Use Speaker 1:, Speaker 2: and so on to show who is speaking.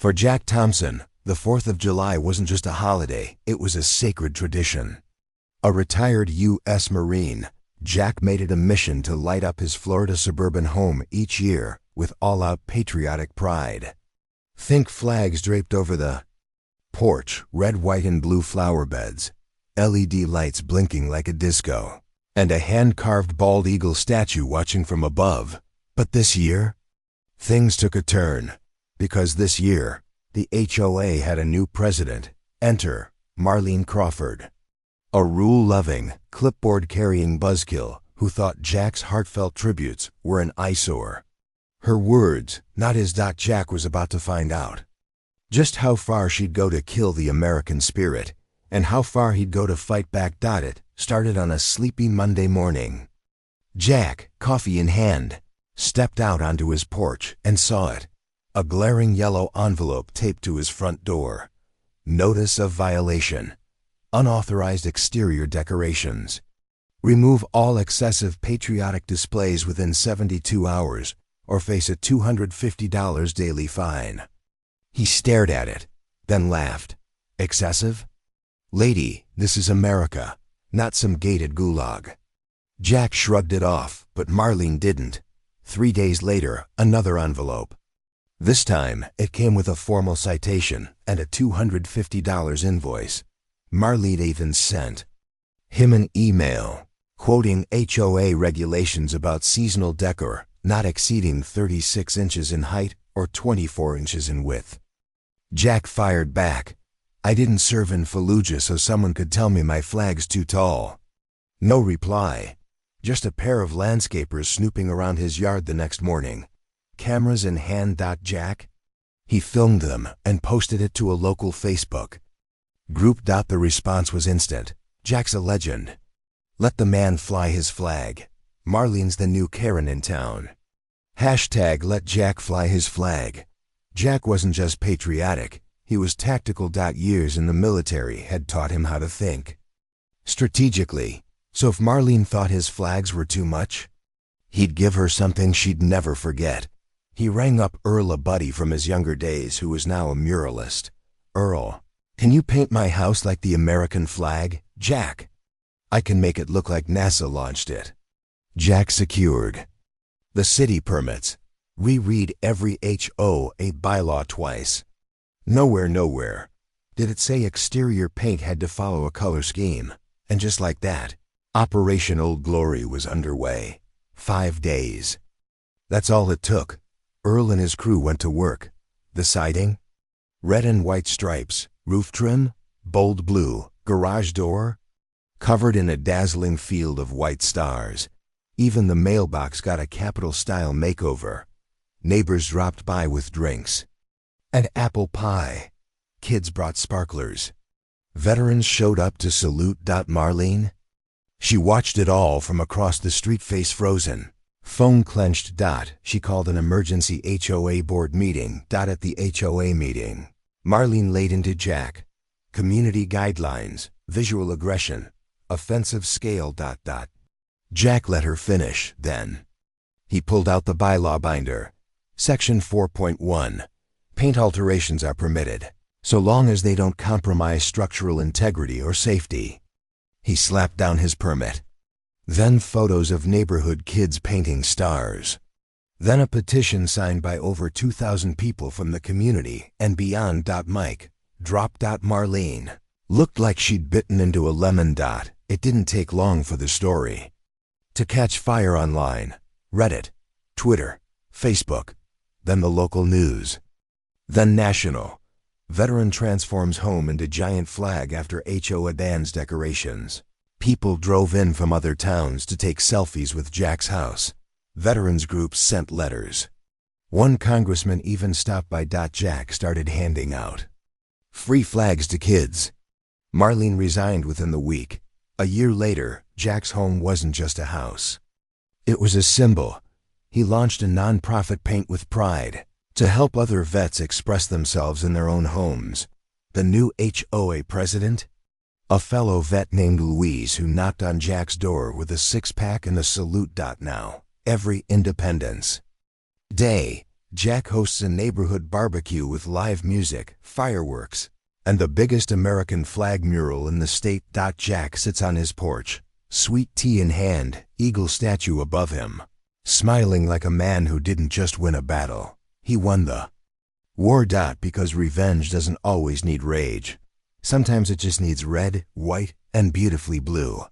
Speaker 1: For Jack Thompson, the 4th of July wasn't just a holiday, it was a sacred tradition. A retired U.S. Marine, Jack made it a mission to light up his Florida suburban home each year with all-out patriotic pride. Think flags draped over the porch, red, white, and blue flower beds, LED lights blinking like a disco, and a hand-carved bald eagle statue watching from above. But this year, things took a turn, because this year, the HOA had a new president. Enter Marlene Crawford, a rule-loving, clipboard-carrying buzzkill who thought Jack's heartfelt tributes were an eyesore. Her words, not his. Jack was about to find out just how far she'd go to kill the American spirit, and how far he'd go to fight back. It started on a sleepy Monday morning. Jack, coffee in hand, stepped out onto his porch and saw it. A glaring yellow envelope taped to his front door. Notice of violation. Unauthorized exterior decorations. Remove all excessive patriotic displays within 72 hours or face a $250 daily fine. He stared at it, then laughed. Excessive? Lady, this is America, not some gated gulag. Jack shrugged it off, but Marlene didn't. 3 days later, another envelope. This time, it came with a formal citation and a $250 invoice. Marlene even sent him an email quoting HOA regulations about seasonal decor not exceeding 36 inches in height or 24 inches in width. Jack fired back. I didn't serve in Fallujah so someone could tell me my flag's too tall. No reply. Just a pair of landscapers snooping around his yard the next morning. Cameras in hand. Jack? He filmed them and posted it to a local Facebook group. The response was instant. Jack's a legend. Let the man fly his flag. Marlene's the new Karen in town. Hashtag let Jack fly his flag. Jack wasn't just patriotic, he was tactical. Years in the military had taught him how to think strategically. So if Marlene thought his flags were too much, he'd give her something she'd never forget. He rang up Earl, a buddy from his younger days who was now a muralist. Earl, can you paint my house like the American flag? Jack, I can make it look like NASA launched it. Jack secured the city permits. Reread every HOA bylaw twice. Nowhere did it say exterior paint had to follow a color scheme. And just like that, Operation Old Glory was underway. 5 days. That's all it took. Earl and his crew went to work. The siding? Red and white stripes. Roof trim? Bold blue. Garage door? Covered in a dazzling field of white stars. Even the mailbox got a Capitol-style makeover. Neighbors dropped by with drinks and apple pie. Kids brought sparklers. Veterans showed up to salute. Marlene? She watched it all from across the street, face frozen. Phone clenched. She called an emergency HOA board meeting. At the HOA meeting, Marlene laid into Jack community guidelines, visual aggression, offensive scale. Jack let her finish. Then he pulled out the bylaw binder. Section 4.1. Paint alterations are permitted, so long as they don't compromise structural integrity or safety. He slapped down his permit. Then photos of neighborhood kids painting stars. Then a petition signed by over 2,000 people from the community and beyond. Mike dropped. Marlene looked like she'd bitten into a lemon. It didn't take long for the story to catch fire online. Reddit, Twitter, Facebook, then the local news, then national. Veteran transforms home into giant flag after HOA bans decorations. People drove in from other towns to take selfies with Jack's house. Veterans groups sent letters. One congressman even stopped by. Jack started handing out free flags to kids. Marlene resigned within the week. A year later, Jack's home wasn't just a house. It was a symbol. He launched a non-profit Paint with Pride to help other vets express themselves in their own homes. The new HOA president? A fellow vet named Louise who knocked on Jack's door with a six-pack and a salute. Now, every Independence Day, Jack hosts a neighborhood barbecue with live music, fireworks, and the biggest American flag mural in the state. Jack sits on his porch, sweet tea in hand, eagle statue above him, smiling like a man who didn't just win a battle, he won the war. Because revenge doesn't always need rage. Sometimes it just needs red, white, and beautifully blue.